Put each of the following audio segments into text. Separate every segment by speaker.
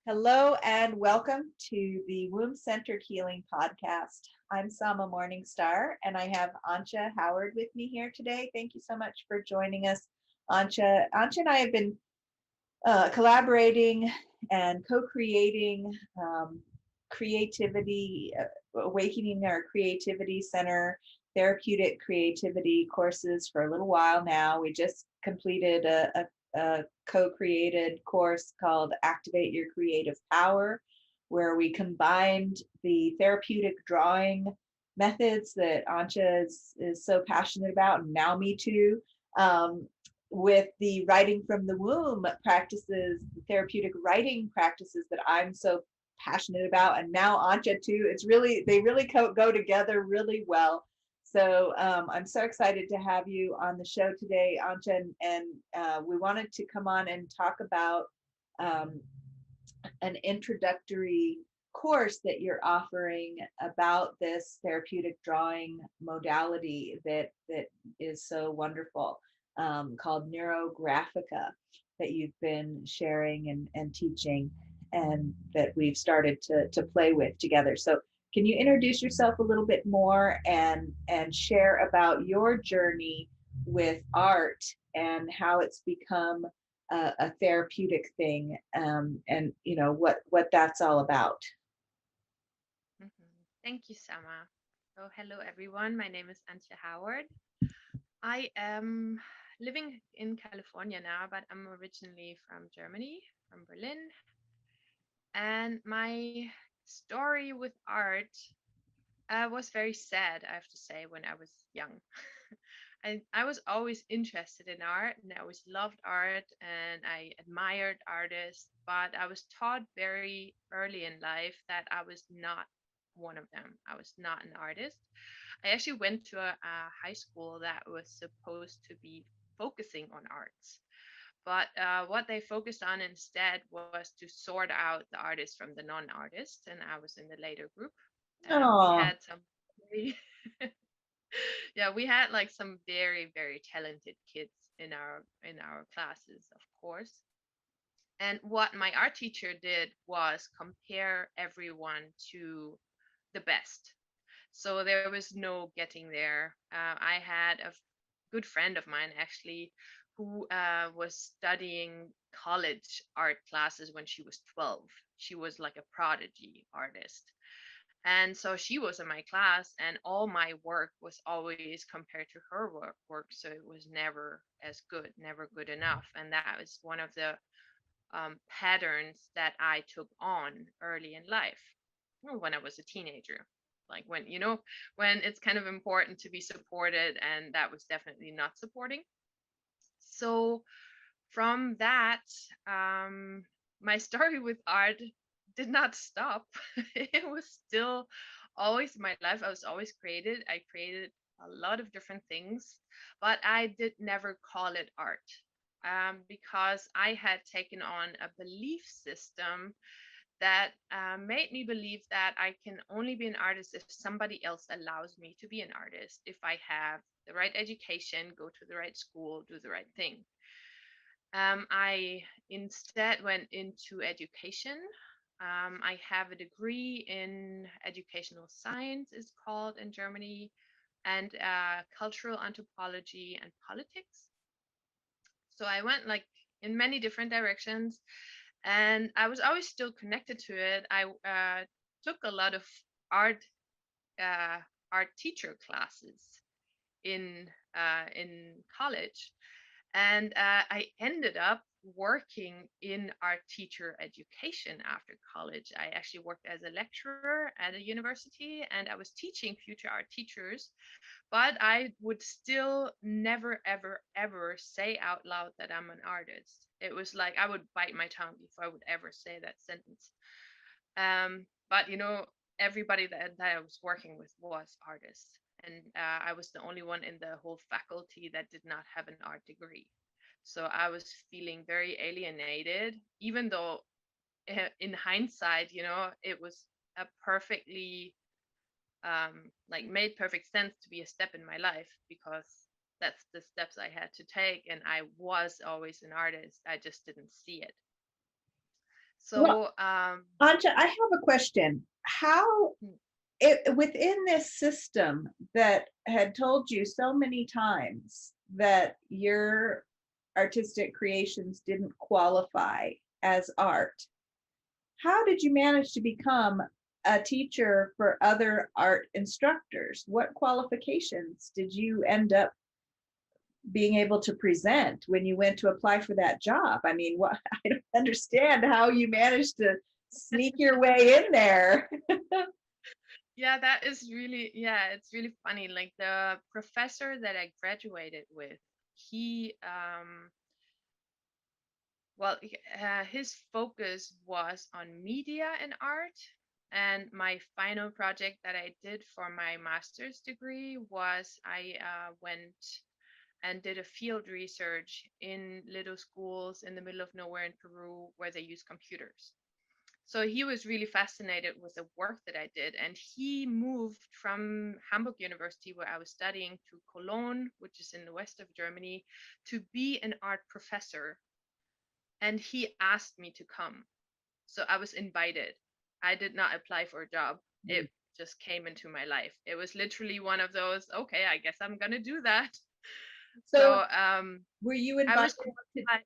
Speaker 1: Hello and welcome to the Wombcentered Healing Podcast. I'm Sama Morningstar and I have Antje Howard with me here today. Thank you so much for joining us, Antje. Antje and I have been collaborating and co-creating creativity, awakening our creativity center, therapeutic creativity courses for a little while now. We just completed a co-created course called Activate Your Creative Power, where we combined the therapeutic drawing methods that Antje is so passionate about, and now me too, with the writing from the womb practices, the therapeutic writing practices that I'm so passionate about, and now Antje too. They really go together really well. So I'm so excited to have you on the show today, Antje, and we wanted to come on and talk about um, an introductory course that you're offering about this therapeutic drawing modality that is so wonderful, called Neurographica, that you've been sharing and teaching, and that we've started to play with together. So can you introduce yourself a little bit more and share about your journey with art and how it's become a therapeutic thing, and what that's all about?
Speaker 2: Thank you, Sama. So, hello everyone. My name is Antje Howard. I am living in California now, but I'm originally from Germany, from Berlin. And my story with art was very sad, I have to say, when I was young. I was always interested in art and I always loved art and I admired artists, but I was taught very early in life that I was not one of them. I was not an artist. I actually went to a high school that was supposed to be focusing on arts. But what they focused on instead was to sort out the artists from the non-artists, and I was in the later group. We
Speaker 1: Oh,
Speaker 2: had some very yeah, we had like some very, very talented kids in our classes, of course. And what my art teacher did was compare everyone to the best. So there was no getting there. I had a good friend of mine actually who was studying college art classes when she was 12. She was like a prodigy artist. And so she was in my class, and all my work was always compared to her work. So it was never as good, never good enough. And that was one of the patterns that I took on early in life, when I was a teenager. Like when it's kind of important to be supported, and that was definitely not supporting. So from that, my story with art did not stop. It was still always my life. I was always created. I created a lot of different things, but I did never call it art, because I had taken on a belief system that made me believe that I can only be an artist if somebody else allows me to be an artist, if I have the right education, go to the right school, do the right thing. I instead went into education. I have a degree in educational science, is called in Germany, and cultural anthropology and politics. So I went like in many different directions, and I was always still connected to it. I took a lot of art uh, art teacher classes in college, and I ended up working in art teacher education after college. I actually worked as a lecturer at a university and I was teaching future art teachers, but I would still never, ever, ever say out loud that I'm an artist. It was like I would bite my tongue if I would ever say that sentence. But everybody that I was working with was artists, and I was the only one in the whole faculty that did not have an art degree. So I was feeling very alienated, even though in hindsight, it was a perfectly like made perfect sense to be a step in my life, because that's the steps I had to take, and I was always an artist. I just didn't see it.
Speaker 1: Well,
Speaker 2: So
Speaker 1: Anja, I have a question. How within this system that had told you so many times that your artistic creations didn't qualify as art, how did you manage to become a teacher for other art instructors? What qualifications did you end up being able to present when you went to apply for that job? I mean, what I don't understand how you managed to sneak your way in there.
Speaker 2: yeah, that is really, yeah, it's really funny. Like the professor that I graduated with, he his focus was on media and art. And my final project that I did for my master's degree was I went and did a field research in little schools in the middle of nowhere in Peru where they use computers. So he was really fascinated with the work that I did. And he moved from Hamburg University, where I was studying, to Cologne, which is in the west of Germany, to be an art professor. And he asked me to come. So I was invited. I did not apply for a job. It just came into my life. It was literally one of those, okay, I guess I'm going to do that.
Speaker 1: So
Speaker 2: So
Speaker 1: were you
Speaker 2: I was
Speaker 1: invited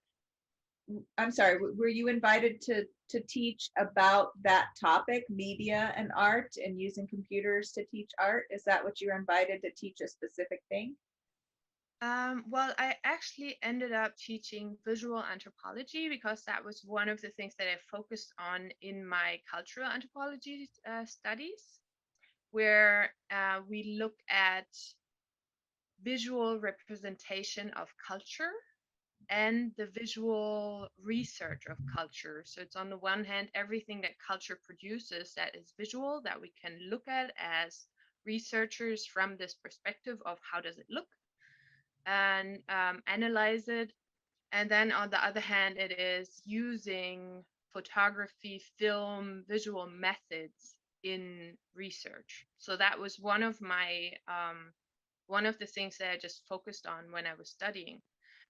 Speaker 1: to, I'm sorry, were you invited to teach about that topic, media and art, and using computers to teach art? Is that what you were invited to teach a specific thing?
Speaker 2: well, I actually ended up teaching visual anthropology because that was one of the things that I focused on in my cultural anthropology studies, where we look at visual representation of culture and the visual research of culture. So it's on the one hand, everything that culture produces that is visual that we can look at as researchers from this perspective of how does it look and analyze it. And then on the other hand, it is using photography, film, visual methods in research. So that was one of the things that I just focused on when I was studying.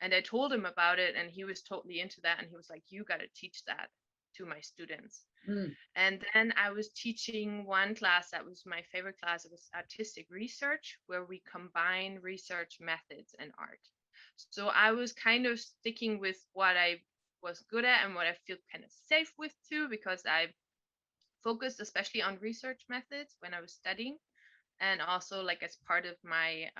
Speaker 2: And I told him about it, and he was totally into that. And he was like, "You got to teach that to my students."
Speaker 1: Mm.
Speaker 2: And then I was teaching one class that was my favorite class. It was artistic research, where we combine research methods and art. So I was kind of sticking with what I was good at and what I feel kind of safe with too, because I focused especially on research methods when I was studying, and also like as part of my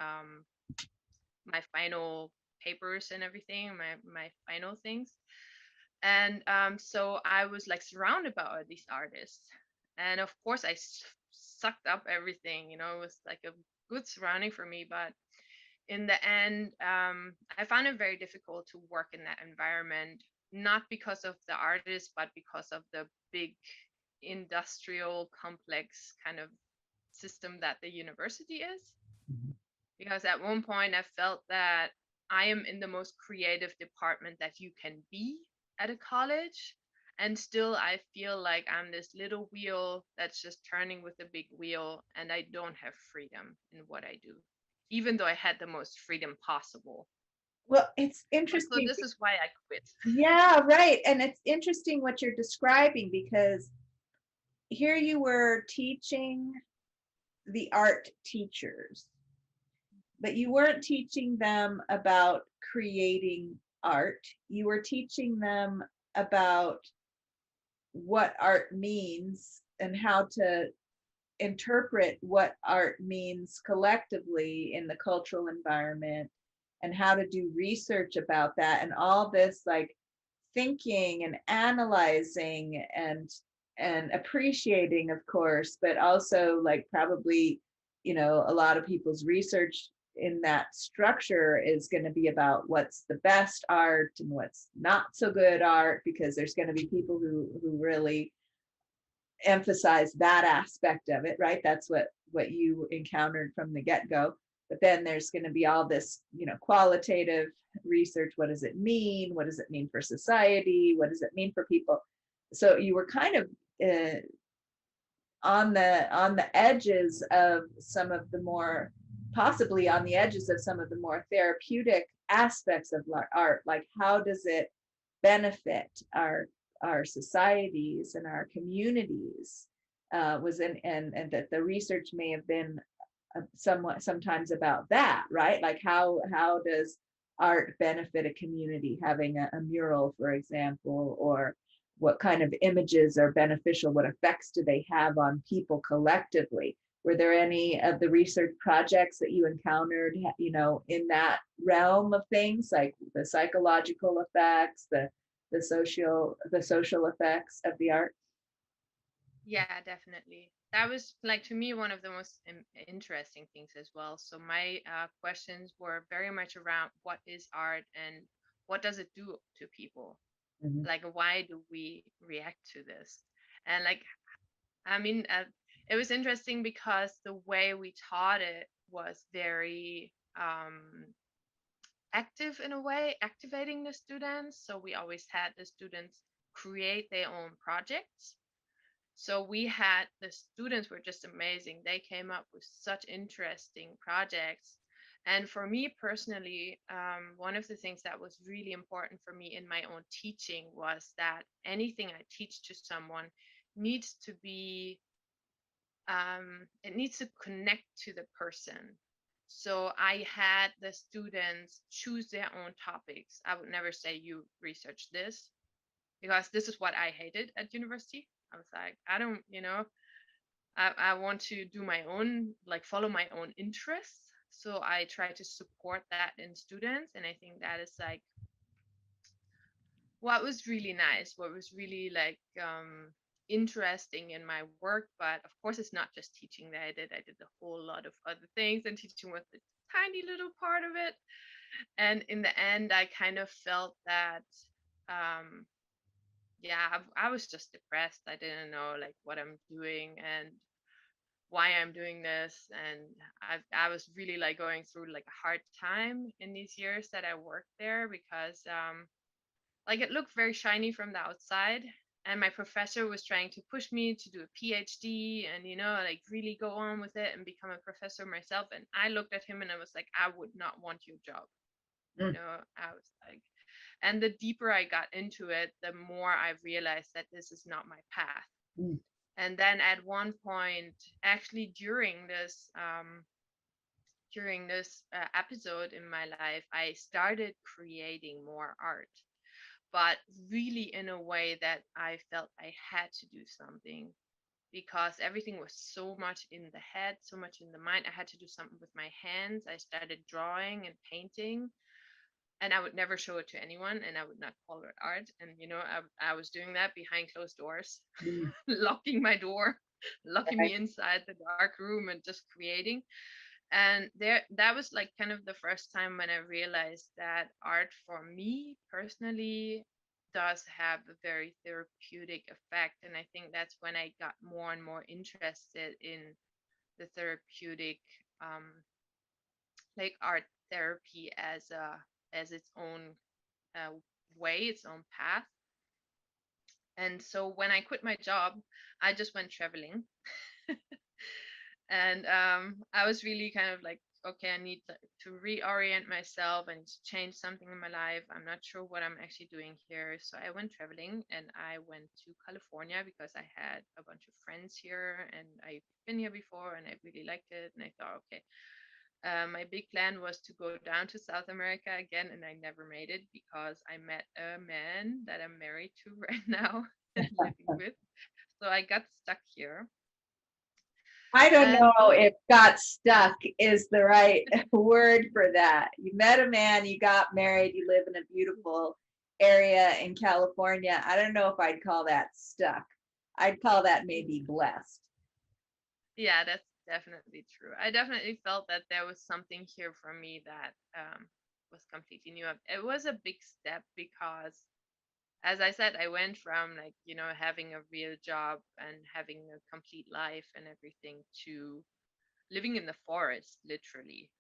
Speaker 2: final papers and everything, my final things. And so I was like surrounded by all these artists, and of course I sucked up everything. It was like a good surrounding for me, but in the end, I found it very difficult to work in that environment, not because of the artists, but because of the big industrial complex kind of system that the university is. Because at one point I felt that I am in the most creative department that you can be at a college. And still, I feel like I'm this little wheel that's just turning with a big wheel, and I don't have freedom in what I do, even though I had the most freedom possible.
Speaker 1: Well, it's
Speaker 2: So
Speaker 1: interesting.
Speaker 2: this is why I quit.
Speaker 1: Yeah, right. And it's interesting what you're describing, because here you were teaching the art teachers, but you weren't teaching them about creating art. You were teaching them about what art means and how to interpret what art means collectively in the cultural environment, and how to do research about that, and all this like thinking and analyzing and appreciating, of course, but also like probably, a lot of people's research in that structure is going to be about what's the best art and what's not so good art, because there's going to be people who really emphasize that aspect of it, right? That's what you encountered from the get-go. But then there's going to be all this, qualitative research. What does it mean? What does it mean for society? What does it mean for people? So you were kind of on the edges of some of the more, possibly on the edges of some of the more therapeutic aspects of art. Like, how does it benefit our societies and our communities, and that the research may have been somewhat sometimes about that, right? Like how does art benefit a community, having a mural, for example, or what kind of images are beneficial, what effects do they have on people collectively? Were there any of the research projects that you encountered, in that realm of things, like the psychological effects, the social effects of the art?
Speaker 2: Yeah, definitely. That was like to me one of the most interesting things as well. So my questions were very much around what is art and what does it do to people?
Speaker 1: Mhm.
Speaker 2: Like, why do we react to this? And like, I mean, it was interesting because the way we taught it was very active in a way, activating the students. So we always had the students create their own projects. So we had the students were just amazing. They came up with such interesting projects. And for me personally, one of the things that was really important for me in my own teaching was that anything I teach to someone needs to be, it needs to connect to the person. So I had the students choose their own topics. I would never say you research this because this is what I hated at university. I was like, I don't, I want to do my own, like follow my own interests. So I try to support that in students. And I think that is like what was really nice, what was really like interesting in my work. But of course, it's not just teaching that I did. I did a whole lot of other things, and teaching was a tiny little part of it. And in the end, I kind of felt that um yeah, I was just depressed. I didn't know like what I'm doing and why I'm doing this. And I was really like going through like a hard time in these years that I worked there because like it looked very shiny from the outside. And my professor was trying to push me to do a PhD and, like really go on with it and become a professor myself. And I looked at him and I was like, I would not want your job.
Speaker 1: Mm,
Speaker 2: I was like, and the deeper I got into it, the more I realized that this is not my path.
Speaker 1: mm,
Speaker 2: And then at one point, actually during this episode in my life, I started creating more art, but really in a way that I felt I had to do something because everything was so much in the head, so much in the mind. I had to do something with my hands. I started drawing and painting, and I would never show it to anyone, and I would not call it art. And I was doing that behind closed doors,
Speaker 1: mm.
Speaker 2: locking my door, locking
Speaker 1: Right.
Speaker 2: me inside the dark room, and just creating. And that was like kind of the first time when I realized that art for me personally does have a very therapeutic effect. And I think that's when I got more and more interested in the therapeutic, um, like art therapy as its own uh, way, its own path. And so when I quit my job, I just went traveling. And I was really kind of like, okay, I need to reorient myself and change something in my life. I'm not sure what I'm actually doing here. So I went traveling and I went to California because I had a bunch of friends here and I've been here before and I really liked it. And I thought, okay, my big plan was to go down to South America again, and I never made it because I met a man that I'm married to right now and living with. So I got stuck here.
Speaker 1: I don't
Speaker 2: And
Speaker 1: know if got stuck is the right word for that. You met a man, you got married, you live in a beautiful area in California. I don't know if I'd call that stuck. I'd call that maybe blessed.
Speaker 2: yeah, that's definitely true. I definitely felt that there was something here for me that was completely new. It was a big step because, as I said, I went from like, having a real job and having a complete life and everything to living in the forest, literally.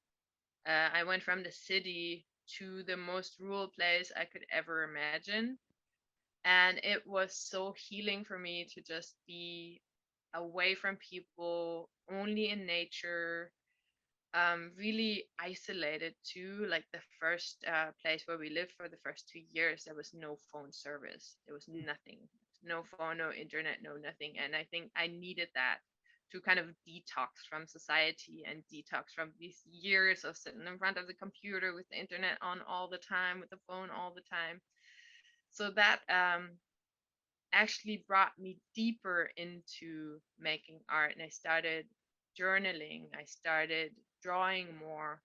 Speaker 2: I went from the city to the most rural place I could ever imagine. And it was so healing for me to just be away from people, only in nature, really isolated too. Like the first place where we lived for the first 2 years, there was no phone service. There was nothing, no phone, no internet, no nothing. And I think I needed that to kind of detox from society and detox from these years of sitting in front of the computer with the internet on all the time, with the phone all the time. So that actually brought me deeper into making art, and I started journaling. I started drawing more.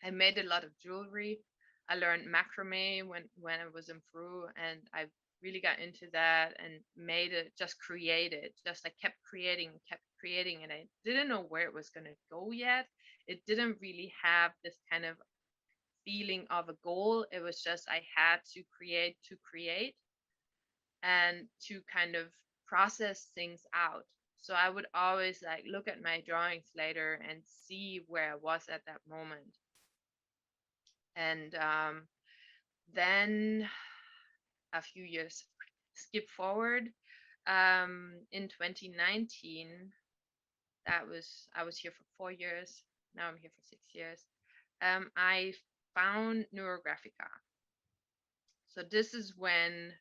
Speaker 2: I made a lot of jewelry. I learned macrame when I was in Peru, and I really got into that and made it, just created, just I kept creating, and I didn't know where it was going to go yet. It didn't really have this kind of feeling of a goal. It was just I had to create and to kind of process things out. So I would always like look at my drawings later and see where I was at that moment. And then a few years skip forward, in 2019, I was here for 4 years. Now I'm here for 6 years. I found Neurographica. So this is when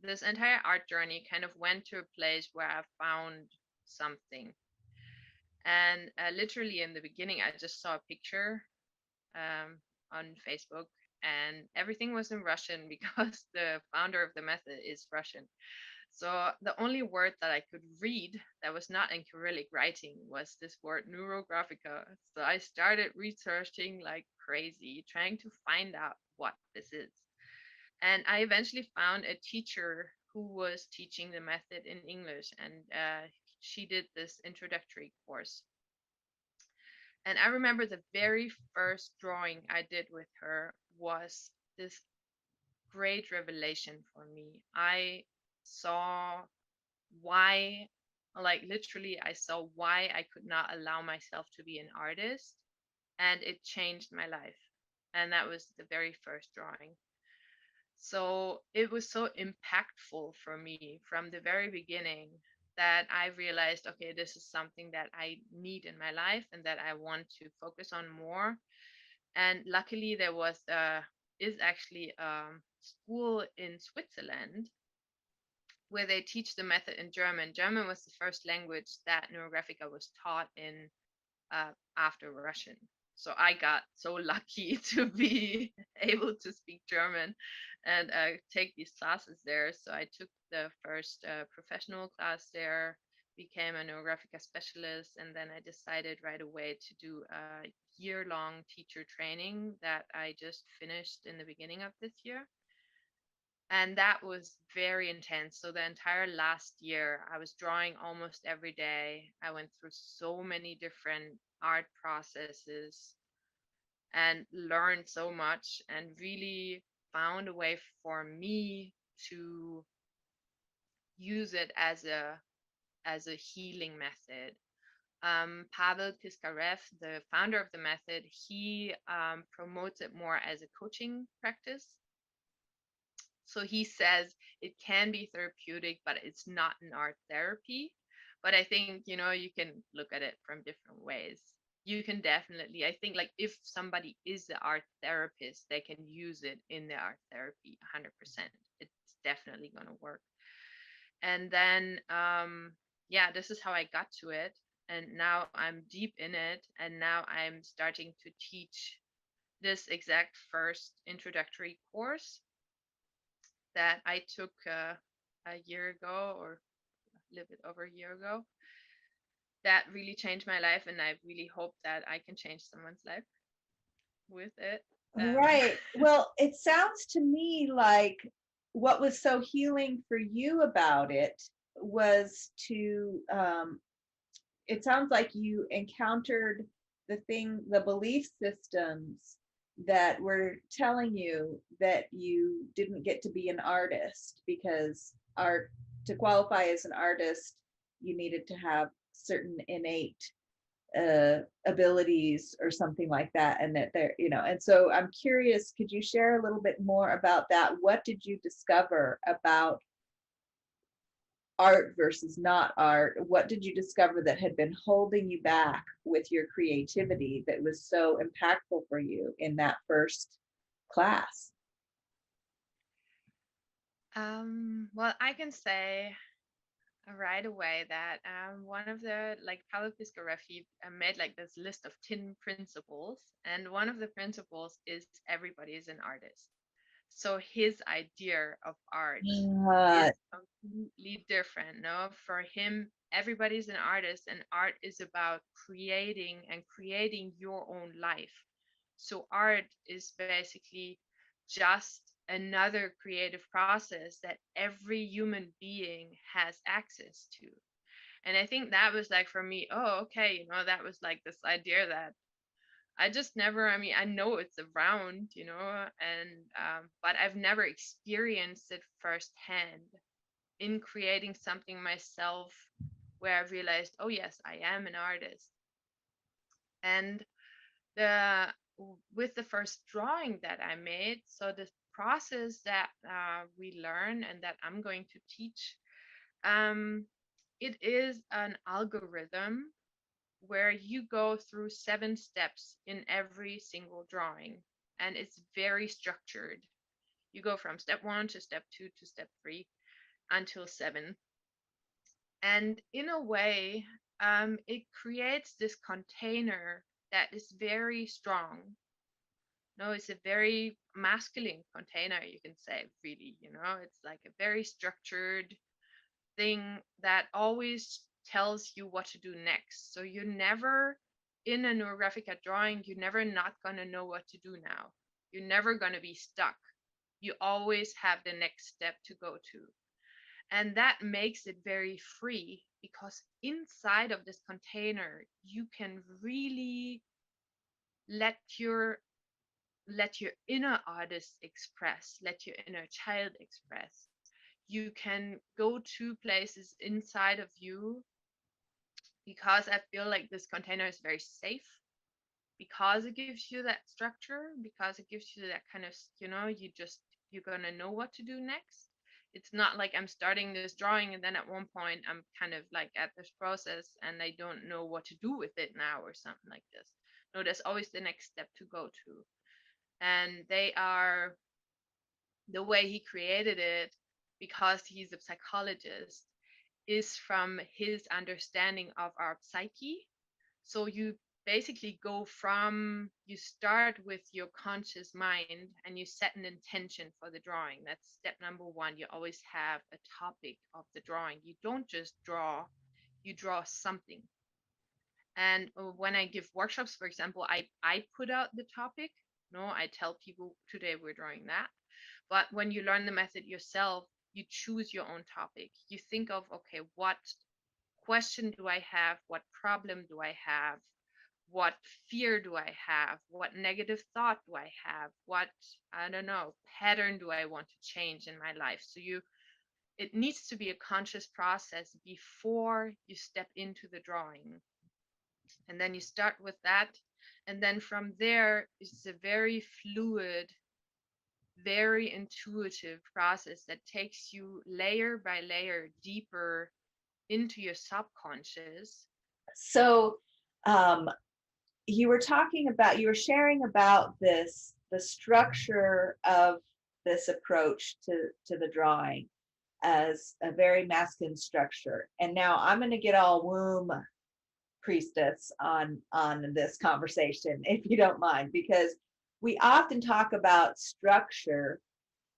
Speaker 2: this entire art journey kind of went to a place where I found something. And literally in the beginning, I just saw a picture on Facebook, and everything was in Russian because the founder of the method is Russian. So the only word that I could read that was not in Cyrillic writing was this word Neurographica. So I started researching like crazy, trying to find out what this is. And I eventually found a teacher who was teaching the method in English, and she did this introductory course. And I remember the very first drawing I did with her was this great revelation for me. I saw why, like literally, I saw why I could not allow myself to be an artist, and it changed my life. And that was the very first drawing. So it was so impactful for me from the very beginning that I realized, okay, this is something that I need in my life and that I want to focus on more. And luckily, there was is actually a school in Switzerland where they teach the method in German. German was the first language that Neurographica was taught in after Russian. So I got so lucky to be able to speak German and take these classes there. So I took the first professional class there, became a Neurographica specialist, and then I decided right away to do a year-long teacher training that I just finished in the beginning of this year. And that was very intense. So the entire last year, I was drawing almost every day. I went through so many different art processes and learned so much and really found a way for me to use it as a healing method. Pavel Kiskarev, the founder of the method, he promotes it more as a coaching practice. So he says it can be therapeutic, but it's not an art therapy. But I think, you know, you can look at it from different ways. You can definitely, I think, like if somebody is the art therapist, they can use it in the art therapy 100%. It's definitely going to work. And then, yeah, this is how I got to it. And now I'm deep in it. And now I'm starting to teach this exact first introductory course that I took a year ago, or a little bit over a year ago. That really changed my life, and I really hope that I can change someone's life with it.
Speaker 1: Right. Well, it sounds to me like what was so healing for you about it was to, it sounds like you encountered the belief systems that were telling you that you didn't get to be an artist because to qualify as an artist, you needed to have certain innate abilities or something like that, and that they're, and so I'm curious, could you share a little bit more about that? What did you discover about art versus not art, what did you discover that had been holding you back with your creativity that was so impactful for you in that first class?
Speaker 2: Well, I can say right away that one of the like Paulo Piscareffi made like this list of 10 principles, and one of the principles is everybody is an artist. So his idea of art is
Speaker 1: Uh,
Speaker 2: completely different. No, for him, everybody's an artist, and art is about creating and creating your own life. So art is basically just another creative process that every human being has access to. And I think that was like for me, oh, okay, that was like this idea that I just never, I mean, I know it's around, and but I've never experienced it firsthand in creating something myself where I realized, oh yes, I am an artist. And the with the first drawing that I made, so the process that we learn and that I'm going to teach, um, it is an algorithm where you go through 7 steps in every single drawing, and it's very structured. You go from step 1 to step 2 to step 3 until 7. And in a way, it creates this container that is very strong. No, it's a very masculine container, you can say, really. It's like a very structured thing that always tells you what to do next. So you're never in a neurographic drawing, you're never not going to know what to do now. You're never going to be stuck. You always have the next step to go to. And that makes it very free because inside of this container, you can really let your inner artist express, let your inner child express. You can go to places inside of you because I feel like this container is very safe, because it gives you that structure, because it gives you that kind of, you're going to know what to do next. It's not like I'm starting this drawing and then at one point I'm kind of like at this process and I don't know what to do with it now or something like this. No, there's always the next step to go to. And they are the way he created it, because he's a psychologist, is from his understanding of our psyche. So you basically you start with your conscious mind and you set an intention for the drawing. That's step number 1. You always have a topic of the drawing. You don't just draw, you draw something. And when I give workshops, for example, I put out the topic. No, I tell people today we're drawing that. But when you learn the method yourself, you choose your own topic. You think of, okay, what question do I have? What problem do I have? What fear do I have? What negative thought do I have? What, I don't know, pattern do I want to change in my life? So it needs to be a conscious process before you step into the drawing. And then you start with that. And then from there, it's a very fluid, very intuitive process that takes you layer by layer deeper into your subconscious.
Speaker 1: so um, you were sharing about the structure of this approach to the drawing as a very masculine structure. And now I'm going to get all womb priestess on this conversation, if you don't mind, because we often talk about structure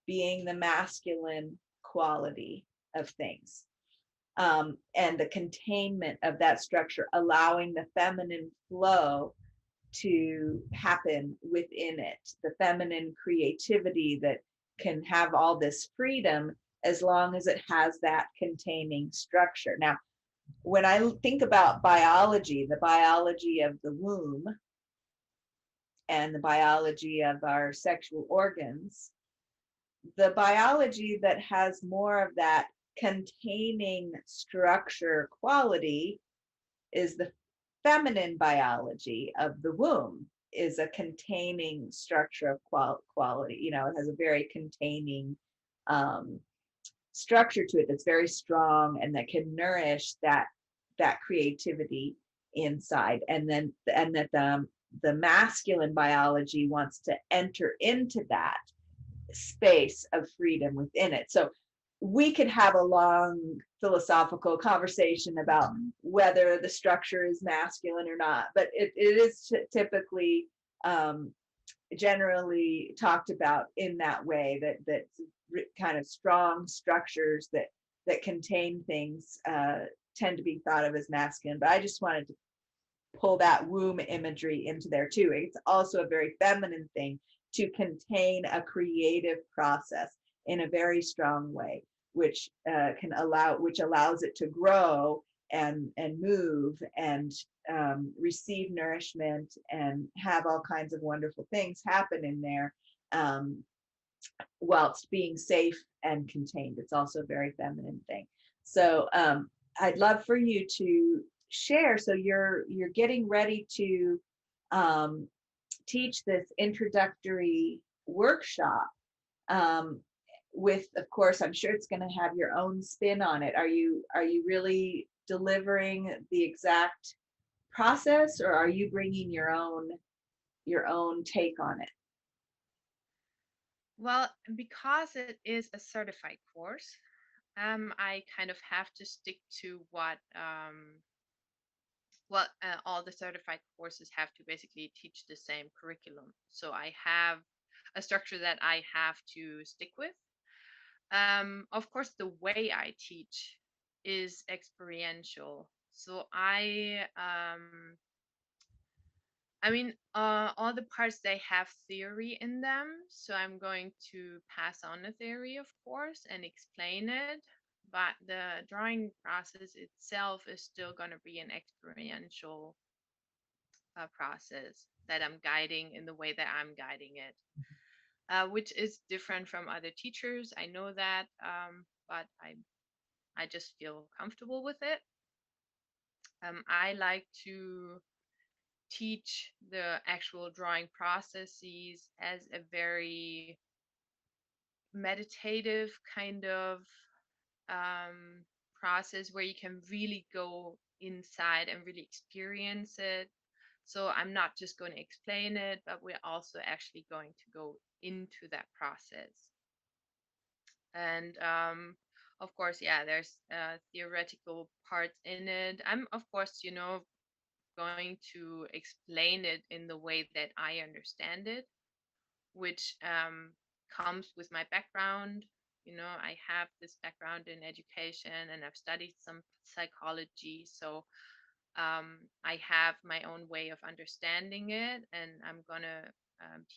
Speaker 1: being the masculine quality of things, and the containment of that structure, allowing the feminine flow to happen within it, the feminine creativity that can have all this freedom as long as it has that containing structure. Now, when I think about biology, the biology of the womb and the biology of our sexual organs, the biology that has more of that containing structure quality is the feminine biology of the womb, is a containing structure of quality. It has a very containing structure to it that's very strong and that can nourish that creativity inside, and that the masculine biology wants to enter into that space of freedom within it. So we could have a long philosophical conversation about whether the structure is masculine or not, but it is typically generally talked about in that way, that kind of strong structures that contain things tend to be thought of as masculine. But I just wanted to pull that womb imagery into there too. It's also a very feminine thing to contain a creative process in a very strong way, which allows it to grow and move and receive nourishment and have all kinds of wonderful things happen in there, whilst being safe and contained. It's also a very feminine thing. So I'd love for you to share. So you're getting ready to teach this introductory workshop, with, of course, I'm sure it's going to have your own spin on it. Are you really delivering the exact process, or are you bringing your own take on it?
Speaker 2: Well, because it is a certified course, I kind of have to stick to what all the certified courses have to basically teach the same curriculum. So I have a structure that I have to stick with. Of course, the way I teach is experiential. So I mean, all the parts, they have theory in them. So I'm going to pass on the theory, of course, and explain it. But the drawing process itself is still going to be an experiential process that I'm guiding in the way that I'm guiding it, which is different from other teachers. I know that, but I just feel comfortable with it. I like to teach the actual drawing processes as a very meditative kind of process where you can really go inside and really experience it. So I'm not just going to explain it, but we're also actually going to go into that process. And of course, yeah, there's theoretical parts in it. I'm, of course, going to explain it in the way that I understand it, which comes with my background. I have this background in education and I've studied some psychology. So I have my own way of understanding it, and I'm going to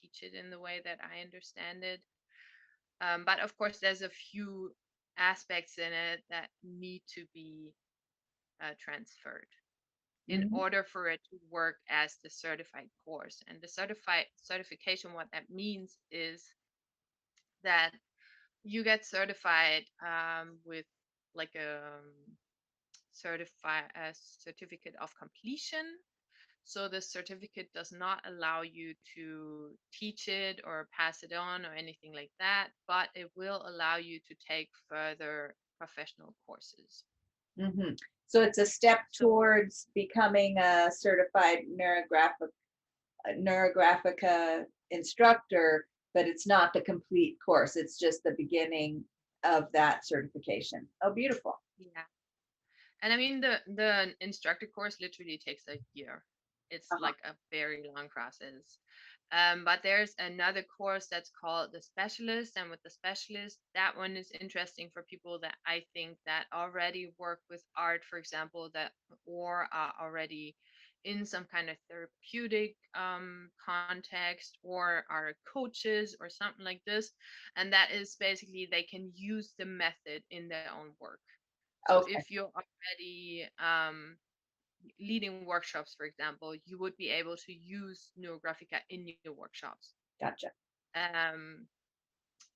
Speaker 2: teach it in the way that I understand it. But of course, there's a few aspects in it that need to be transferred in
Speaker 1: Mhm.
Speaker 2: order for it to work as the certified course. And the certification, what that means is that you get certified with like a certificate of completion. So the certificate does not allow you to teach it or pass it on or anything like that, but it will allow you to take further professional courses.
Speaker 1: Mhm. So it's a step
Speaker 2: So
Speaker 1: towards becoming a certified neurographica instructor, but it's not the complete course. It's just the beginning of that certification. Oh, beautiful.
Speaker 2: yeah. And I mean, the instructor course literally takes a year. It's
Speaker 1: Uh-huh.
Speaker 2: like a very long process. But there's another course that's called the specialist, and with the specialist, that one is interesting for people that I think that already work with art, for example, that or are already in some kind of therapeutic context, or are coaches or something like this. And that is basically they can use the method in their own work. So
Speaker 1: Okay,
Speaker 2: if you're already leading workshops, for example, you would be able to use Neurographica in your workshops.
Speaker 1: gotcha.
Speaker 2: Um,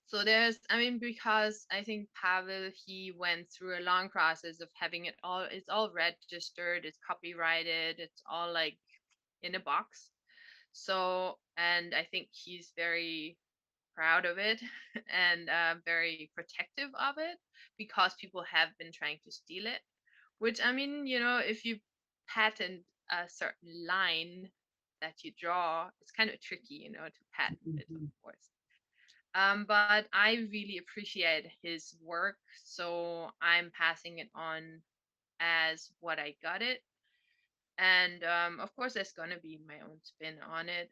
Speaker 2: so I mean, because I think Pavel, he went through a long process of having it's all registered, it's copyrighted, it's all like in a box. So, and I think he's very proud of it and very protective of it because people have been trying to steal it. Which, I mean, if you patent a certain line that you draw, it's kind of tricky, to patent it, of
Speaker 1: Mhm.
Speaker 2: course. But I really appreciate his work, so I'm passing it on as what I got it. And of course, there's going to be my own spin on it.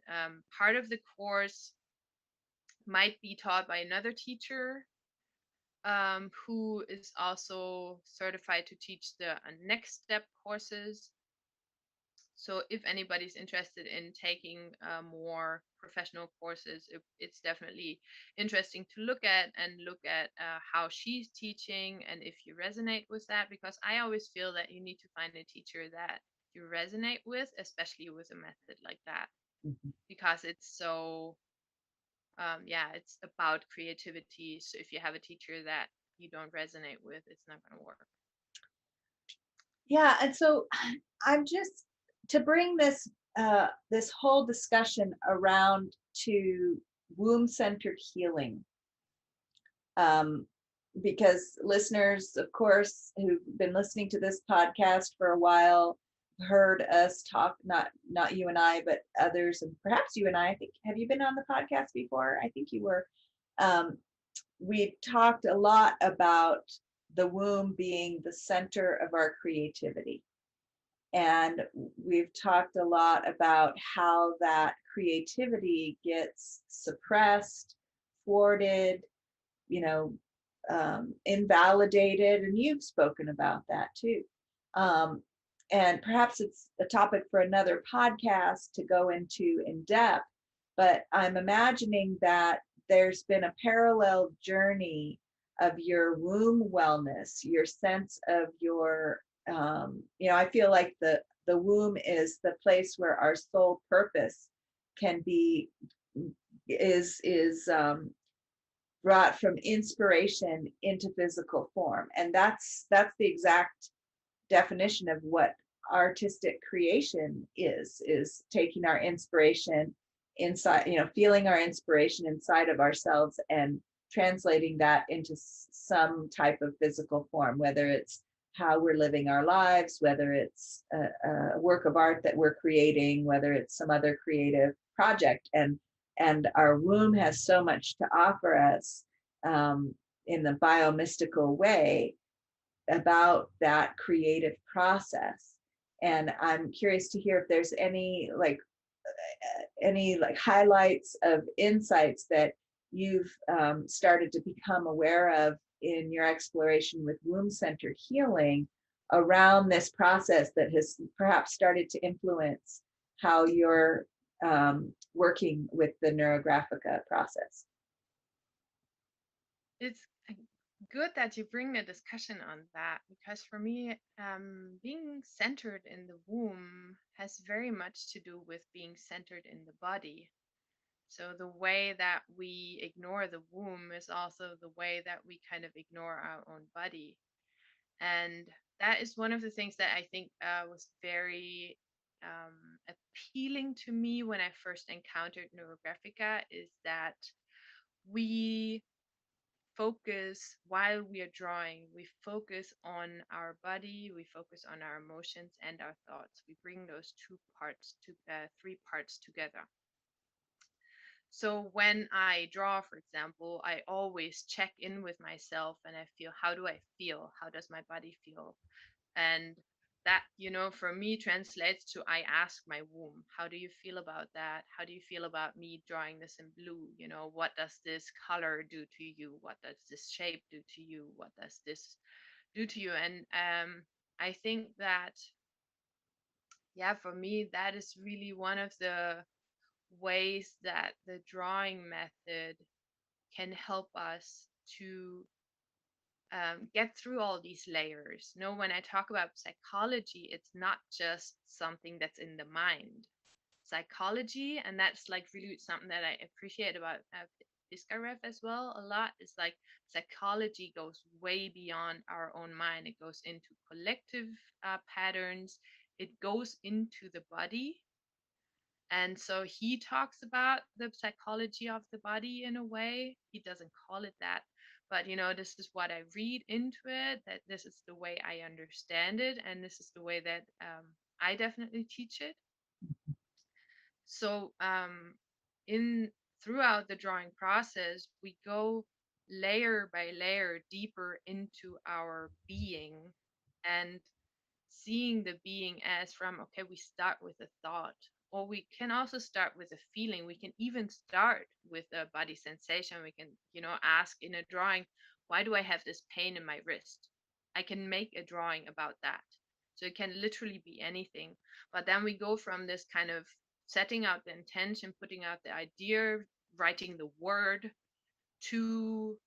Speaker 2: Part of the course might be taught by another teacher who is also certified to teach the next step courses. So if anybody's interested in taking more professional courses, it's definitely interesting to look at how she's teaching and if you resonate with that, because I always feel that you need to find a teacher that you resonate with, especially with a method like that,
Speaker 1: Mhm.
Speaker 2: because it's so yeah, it's about creativity. So if you have a teacher that you don't resonate with, it's not going to work.
Speaker 1: Yeah, and so I'm just to bring this whole discussion around to womb-centered healing, um, because listeners, of course, who've been listening to this podcast for a while, heard us talk. Not you and I, but others, and perhaps you and I. I think, have you been on the podcast before? I think you were. Um, we talked a lot about the womb being the center of our creativity. And we've talked a lot about how that creativity gets suppressed, thwarted, you know, invalidated. And you've spoken about that too. Um, and perhaps it's a topic for another podcast to go into in depth. But I'm imagining that there's been a parallel journey of your womb wellness, your sense of your, I feel like the womb is the place where our sole purpose can be is brought from inspiration into physical form, and that's the exact definition of what artistic creation is taking our inspiration inside, feeling our inspiration inside of ourselves and translating that into some type of physical form, whether it's how we're living our lives, whether it's a work of art that we're creating, whether it's some other creative project. And our womb has so much to offer us, in the biomystical way, about that creative process. And I'm curious to hear if there's any highlights of insights that you've started to become aware of in your exploration with womb-centered healing around this process that has perhaps started to influence how you're working with the neurographica process.
Speaker 2: It's good that you bring the discussion on that, because for me, being centered in the womb has very much to do with being centered in the body. So the way that we ignore the womb is also the way that we kind of ignore our own body. And that is one of the things that I think was very appealing to me when I first encountered Neurographica, is that we focus while we are drawing, we focus on our body, we focus on our emotions and our thoughts. We bring those three parts together. So when I draw, for example, I always check in with myself and I feel, how do I feel? How does my body feel? And that, for me translates to, I ask my womb, how do you feel about that? How do you feel about me drawing this in blue? What does this color do to you? What does this shape do to you? What does this do to you? And I think that, yeah, for me, that is really one of the ways that the drawing method can help us to get through all these layers. When I talk about psychology, it's not just something that's in the mind. Psychology, and that's like really something that I appreciate about Piskaref as well a lot, is like psychology goes way beyond our own mind. It goes into collective patterns. It goes into the body. And so he talks about the psychology of the body in a way. He doesn't call it that, but this is what I read into it, that this is the way I understand it, and this is the way that I definitely teach it. So in throughout the drawing process, we go layer by layer deeper into our being, and seeing the being as from, okay, we start with a thought, or we can also start with a feeling. We can even start with a body sensation. We can ask in a drawing, why do I have this pain in my wrist? I can make a drawing about that. So it can literally be anything. But then we go from this kind of setting out the intention, putting out the idea, writing the word, to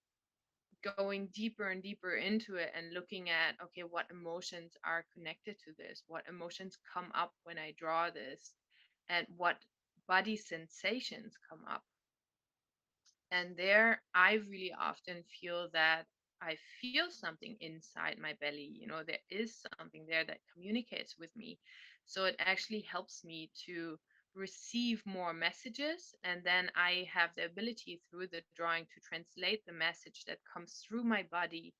Speaker 2: going deeper and deeper into it and looking at, okay, what emotions are connected to this, what emotions come up when I draw this, and what body sensations come up. And there I really often feel that I feel something inside my belly. There is something there that communicates with me. So it actually helps me to receive more messages. And then I have the ability through the drawing to translate the message that comes through my body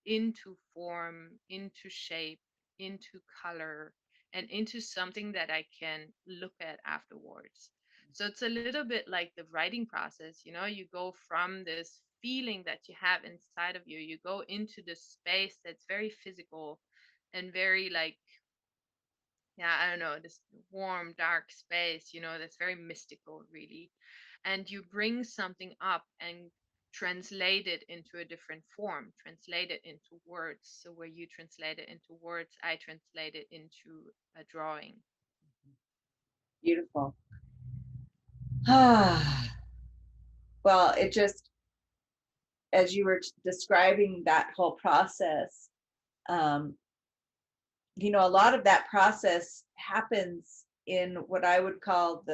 Speaker 2: into form, into shape, into color, and into something that I can look at afterwards. So it's a little bit like the writing process. You go from this feeling that you have inside of you, you go into this space that's very physical and very like, yeah, I don't know, this warm, dark space, that's very mystical, really. And you bring something up and translate it into a different form, translate it into words. So where you translate it into words, I translate it into a drawing.
Speaker 1: Beautiful. Ah, well, it just, as you were describing that whole process, um, a lot of that process happens in what I would call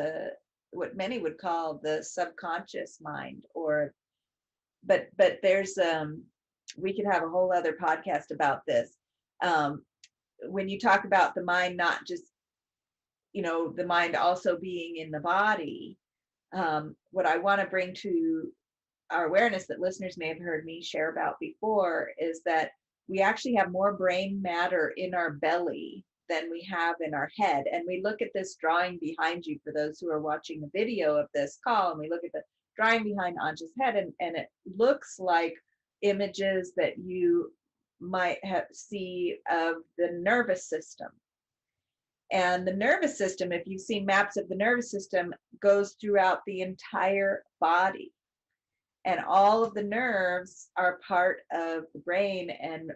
Speaker 1: what many would call the subconscious mind, but there's, we could have a whole other podcast about this. Um, when you talk about the mind, not just, the mind also being in the body, what I want to bring to our awareness that listeners may have heard me share about before is that we actually have more brain matter in our belly than we have in our head. And we look at this drawing behind you for those who are watching the video of this call, and we look at the drawing behind Antje's head, and it looks like images that you might see of the nervous system. And the nervous system, if you've seen maps of the nervous system, goes throughout the entire body. And all of the nerves are part of the brain, and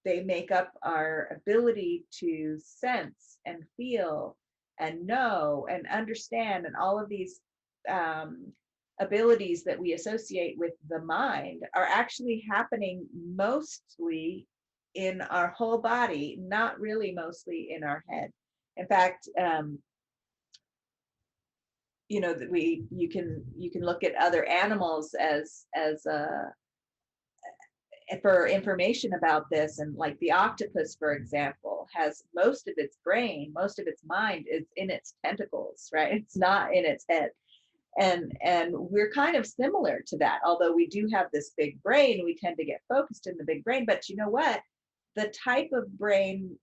Speaker 1: they make up our ability to sense and feel and know and understand, and all of these abilities that we associate with the mind are actually happening mostly in our whole body, not really mostly in our head. In fact, that you can look at other animals as for information about this, and like the octopus, for example, has most of its brain, most of its mind is in its tentacles, right? It's not in its head. And we're kind of similar to that. Although we do have this big brain, we tend to get focused in the big brain. But you know what? The type of brain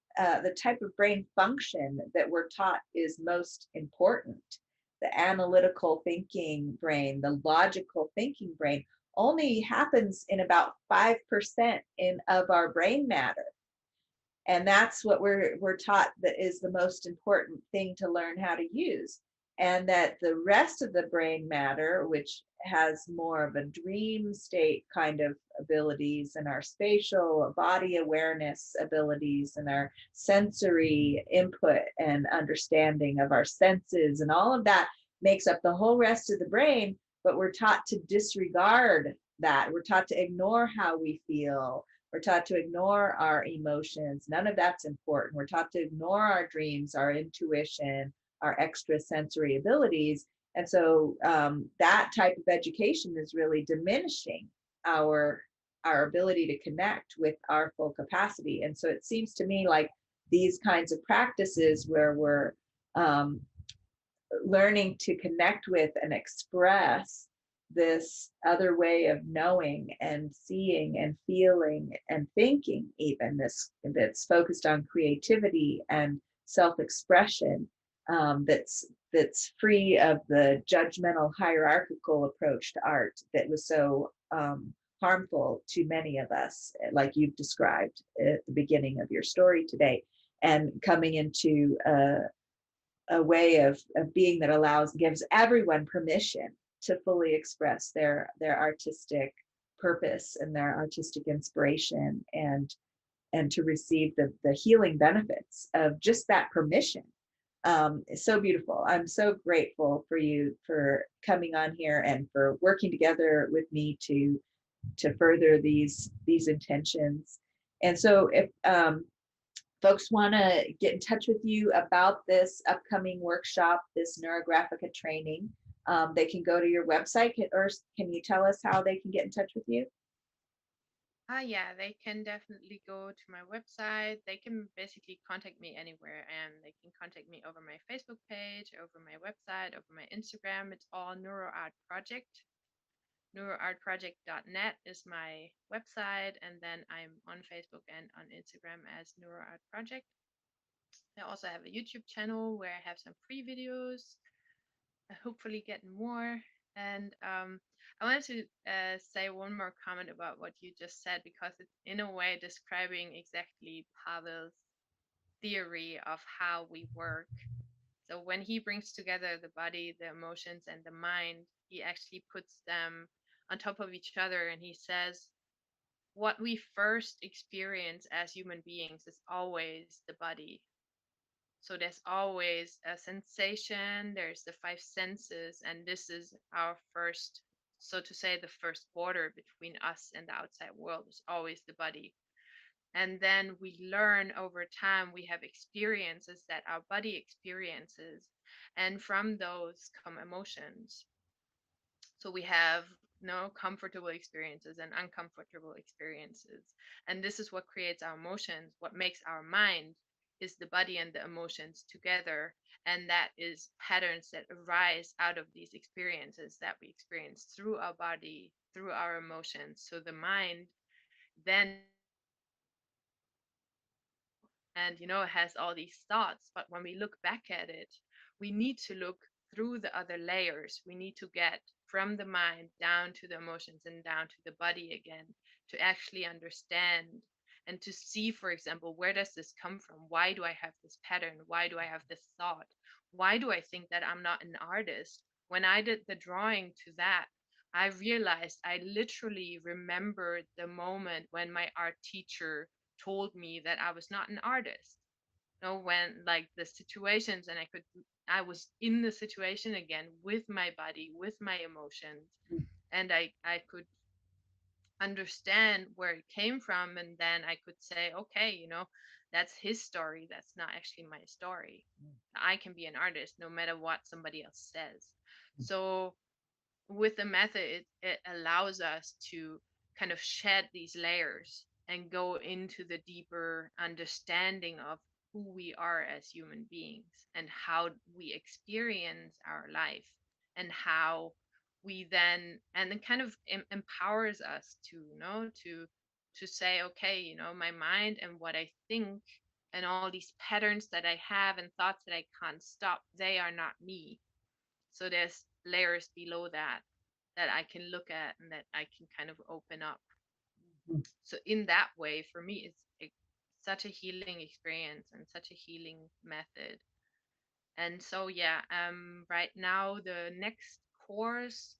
Speaker 1: function that we're taught is most important. The analytical thinking brain, the logical thinking brain, only happens in about 5% of our brain matter. And that's what we're taught that is the most important thing to learn how to use. And that the rest of the brain matter, which has more of a dream state kind of abilities, and our spatial body awareness abilities, and our sensory input and understanding of our senses, and all of that makes up the whole rest of the brain. But we're taught to disregard that. We're taught to ignore how we feel. We're taught to ignore our emotions. None of that's important. We're taught to ignore our dreams, our intuition, our extrasensory abilities. And so that type of education is really diminishing our ability to connect with our full capacity. And so it seems to me like these kinds of practices where we're um, learning to connect with and express this other way of knowing and seeing and feeling and thinking, even this that's focused on creativity and self-expression, that's free of the judgmental hierarchical approach to art that was so harmful to many of us, like you've described at the beginning of your story today, and coming into a way of being that allows, gives everyone permission to fully express their artistic purpose and their artistic inspiration, and to receive the healing benefits of just that permission. It's so beautiful. I'm so grateful for you for coming on here and for working together with me to further these intentions. And so if folks want to get in touch with you about this upcoming workshop, this neurographica training, they can go to your website. Or can you tell us how they can get in touch with you?
Speaker 2: Yeah, they can definitely go to my website. They can basically contact me anywhere, and they can contact me over my Facebook page, over my website, over my Instagram. It's all NeuroArt Project. NeuroArtProject.net is my website, and then I'm on Facebook and on Instagram as NeuroArt Project. I also have a YouTube channel where I have some free videos, hopefully getting more. And I wanted to say one more comment about what you just said, because it's in a way describing exactly Pavel's theory of how we work. So when he brings together the body, the emotions, and the mind, he actually puts them on top of each other, and he says, what we first experience as human beings is always the body. So there's always a sensation, there's the five senses, and this is our first, so to say, the first border between us and the outside world is always the body. And then we learn over time, we have experiences that our body experiences, and from those come emotions. So we have no comfortable experiences and uncomfortable experiences. And this is what creates our emotions. What makes our mind is the body and the emotions together. And that is patterns that arise out of these experiences that we experience through our body, through our emotions. So the mind then, and it has all these thoughts, but when we look back at it, we need to look through the other layers. We need to get from the mind down to the emotions and down to the body again, to actually understand and to see, for example, where does this come from? Why do I have this pattern? Why do I have this thought? Why do I think that I'm not an artist? When I did the drawing to that, I realized I literally remembered the moment when my art teacher told me that I was not an artist. When like the situations, and I was in the situation again with my body, with my emotions, and I could understand where it came from, and then I could say, okay, that's his story, that's not actually my story. I can be an artist no matter what somebody else says. So with the method, it allows us to kind of shed these layers and go into the deeper understanding of who we are as human beings and how we experience our life, and how we then, and then kind of empowers us to to say, okay, my mind and what I think and all these patterns that I have and thoughts that I can't stop, they are not me. So there's layers below that I can look at and that I can kind of open up. So in that way, for me, it's such a healing experience and such a healing method. And so yeah, right now the next course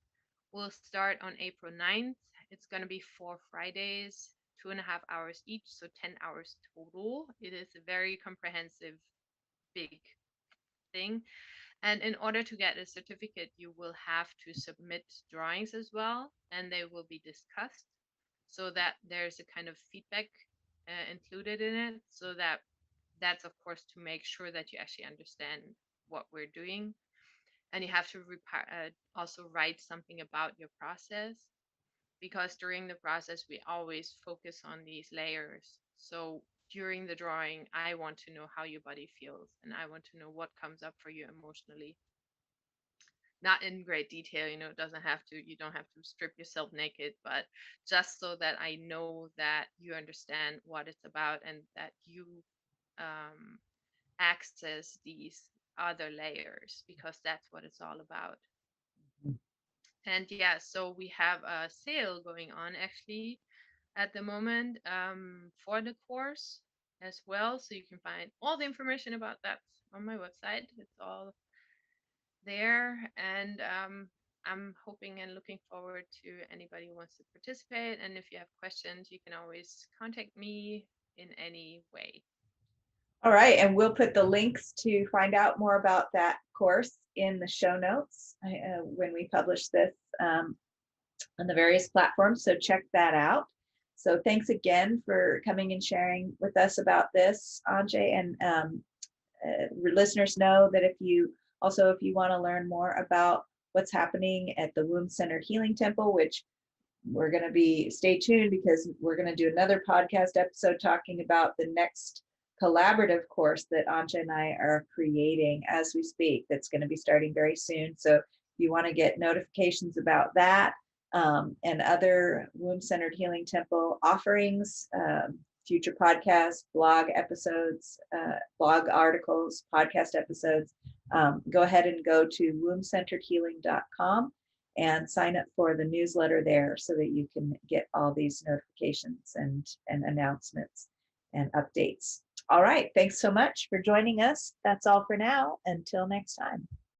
Speaker 2: will start on April 9th. It's going to be 4 Fridays, 2.5 hours each, so 10 hours total. It is a very comprehensive, big thing. And in order to get a certificate, you will have to submit drawings as well, and they will be discussed so that there's a kind of feedback included in it. So that's, of course, to make sure that you actually understand what we're doing. And you have to also write something about your process, because during the process, we always focus on these layers. So during the drawing, I want to know how your body feels, and I want to know what comes up for you emotionally. Not in great detail, it doesn't have to, you don't have to strip yourself naked, but just so that I know that you understand what it's about and that you um, access these other layers, because that's what it's all about. And yeah, so we have a sale going on actually at the moment, for the course as well. So you can find all the information about that on my website. It's all there. And I'm hoping and looking forward to anybody who wants to participate. And if you have questions, you can always contact me in any way.
Speaker 1: All right, and we'll put the links to find out more about that course in the show notes when we publish this on the various platforms. So check that out. So thanks again for coming and sharing with us about this, Antje. And listeners know that if you want to learn more about what's happening at the Wombcentered Healing Temple, which we're going to be, stay tuned, because we're going to do another podcast episode talking about the next collaborative course that Antje and I are creating as we speak. That's going to be starting very soon. So if you want to get notifications about that and other Womb-Centered Healing Temple offerings, future podcasts, blog episodes, blog articles, podcast episodes, go ahead and go to wombcenteredhealing.com and sign up for the newsletter there so that you can get all these notifications and announcements and updates. All right. Thanks so much for joining us. That's all for now. Until next time.